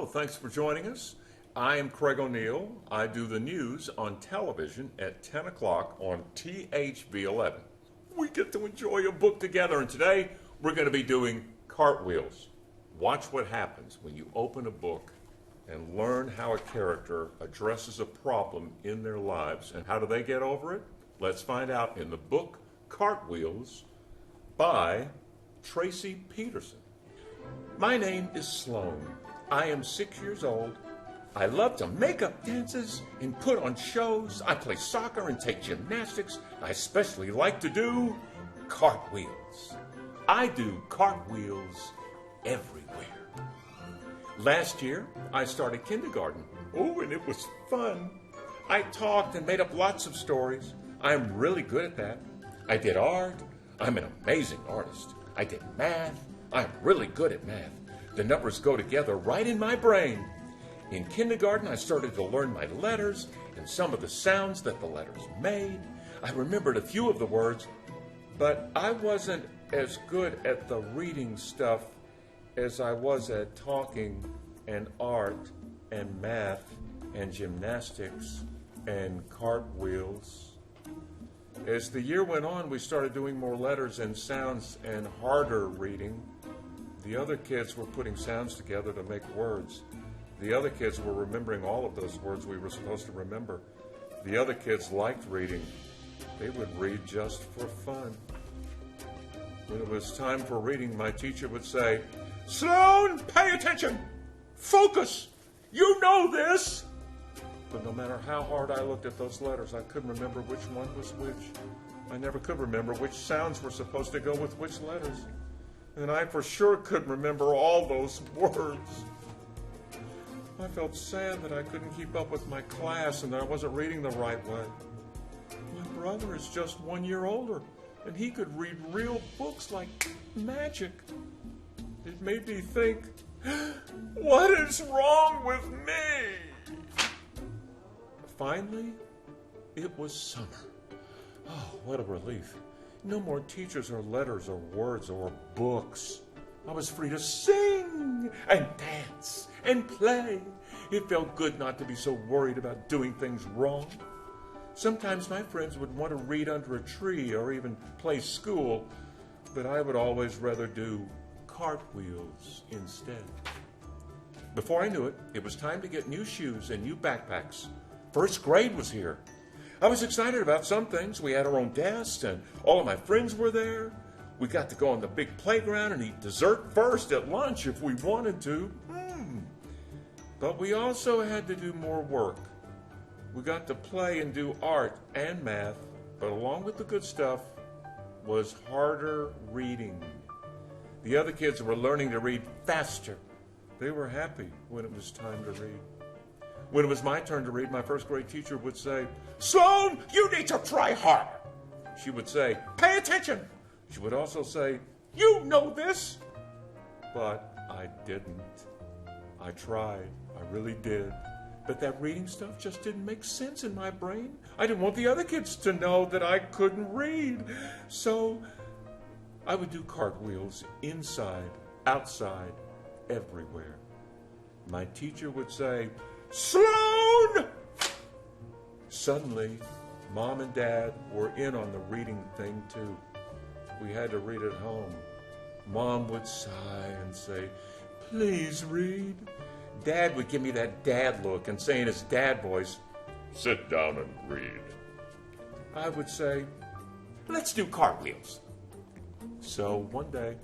Hello, thanks for joining us. I am Craig O'Neill. I do the news on television at 10 o'clock on THV 11. We get to enjoy a book together, and today we're going to be doing Cartwheels. Watch what happens when you open a book and learn how a character addresses a problem in their lives. And how do they get over it? Let's find out in the book Cartwheels by Tracey Petersen. My name is Sloane. I am 6 years old. I love to make up dances and put on shows. I play soccer and take gymnastics. I especially like to do cartwheels. I do cartwheels everywhere. Last year, I started kindergarten. Oh, and it was fun. I talked and made up lots of stories. I'm really good at that. I did art. I'm an amazing artist. I did math. I'm really good at math. The numbers go together right in my brain. In kindergarten, I started to learn my letters and some of the sounds that the letters made. I remembered a few of the words, but I wasn't as good at the reading stuff as I was at talking and art and math and gymnastics and cartwheels. As the year went on, we started doing more letters and sounds and harder reading. The other kids were putting sounds together to make words. The other kids were remembering all of those words we were supposed to remember. The other kids liked reading. They would read just for fun. When it was time for reading, my teacher would say, "Sloane, pay attention! Focus! You know this!" But no matter how hard I looked at those letters, I couldn't remember which one was which. I never could remember which sounds were supposed to go with which letters. And I for sure couldn't remember all those words. I felt sad that I couldn't keep up with my class and that I wasn't reading the right way. My brother is just 1 year older, and he could read real books like magic. It made me think, what is wrong with me? Finally, it was summer. Oh, what a relief. No more teachers or letters or words or books. I was free to sing and dance and play. It felt good not to be so worried about doing things wrong. Sometimes my friends would want to read under a tree or even play school, but I would always rather do cartwheels instead. Before I knew it, it was time to get new shoes and new backpacks. First grade was here. I was excited about some things. We had our own desks, and all of my friends were there. We got to go on the big playground and eat dessert first at lunch if we wanted to. But we also had to do more work. We got to play and do art and math, but along with the good stuff was harder reading. The other kids were learning to read faster. They were happy when it was time to read. When it was my turn to read, my first grade teacher would say, "Sloane, you need to try harder." She would say, "Pay attention." She would also say, "You know this." But I didn't. I tried. I really did. But that reading stuff just didn't make sense in my brain. I didn't want the other kids to know that I couldn't read. So I would do cartwheels inside, outside, everywhere. My teacher would say, "Sloane!" Suddenly, Mom and Dad were in on the reading thing too. We had to read at home. Mom would sigh and say, "Please read." Dad would give me that dad look and say in his dad voice, "Sit down and read." I would say, "Let's do cartwheels." So one day,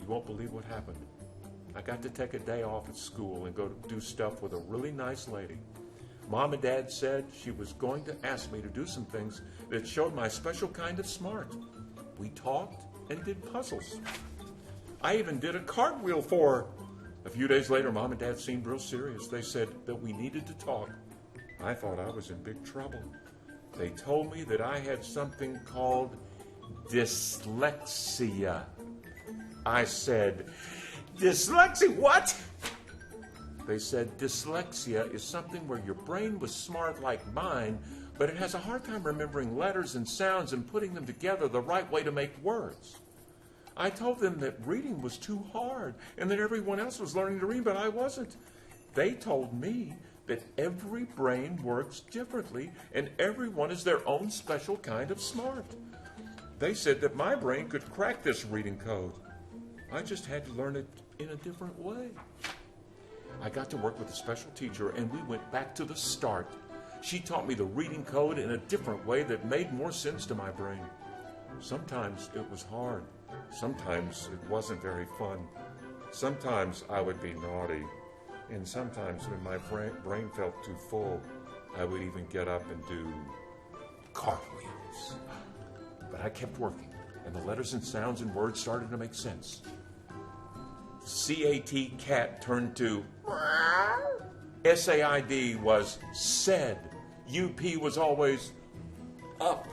you won't believe what happened. I got to take a day off at school and go to do stuff with a really nice lady. Mom and Dad said she was going to ask me to do some things that showed my special kind of smart. We talked and did puzzles. I even did a cartwheel for her. A few days later, Mom and Dad seemed real serious. They said that we needed to talk. I thought I was in big trouble. They told me that I had something called dyslexia. I said, "Dyslexia, what?" They said dyslexia is something where your brain was smart like mine, but it has a hard time remembering letters and sounds and putting them together the right way to make words. I told them that reading was too hard and that everyone else was learning to read, but I wasn't. They told me that every brain works differently and everyone is their own special kind of smart. They said that my brain could crack this reading code. I just had to learn it in a different way. I got to work with a special teacher and we went back to the start. She taught me the reading code in a different way that made more sense to my brain. Sometimes it was hard. Sometimes it wasn't very fun. Sometimes I would be naughty. And sometimes when my brain felt too full, I would even get up and do cartwheels. But I kept working, and the letters and sounds and words started to make sense. C-A-T, cat, turned to S-A-I-D was said. U-P was always up.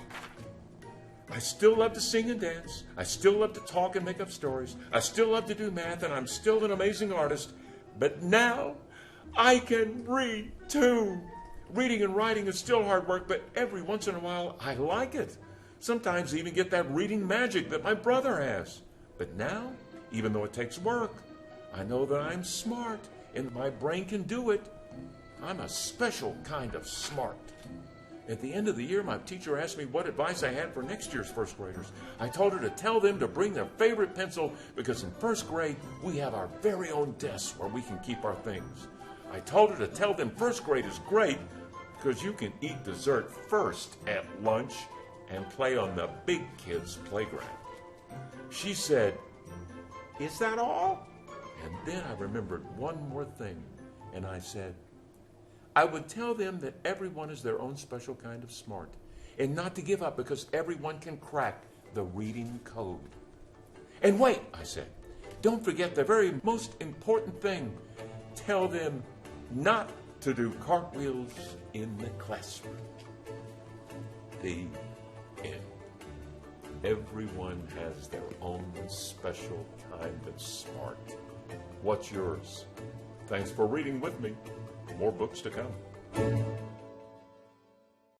I still love to sing and dance. I still love to talk and make up stories. I still love to do math, and I'm still an amazing artist. But now I can read too. Reading and writing is still hard work, but every once in a while I like it. Sometimes I even get that reading magic that my brother has. But now, even though it takes work, I know that I'm smart and my brain can do it. I'm a special kind of smart. At the end of the year, my teacher asked me what advice I had for next year's first graders. I told her to tell them to bring their favorite pencil because in first grade, we have our very own desk where we can keep our things. I told her to tell them first grade is great because you can eat dessert first at lunch and play on the big kids' playground. She said, "Is that all?" And then I remembered one more thing, and I said, I would tell them that everyone is their own special kind of smart and not to give up because everyone can crack the reading code. And wait, I said, don't forget the very most important thing. Tell them not to do cartwheels in the classroom. The end. Everyone has their own special kind of smart. What's yours? Thanks for reading with me. More books to come.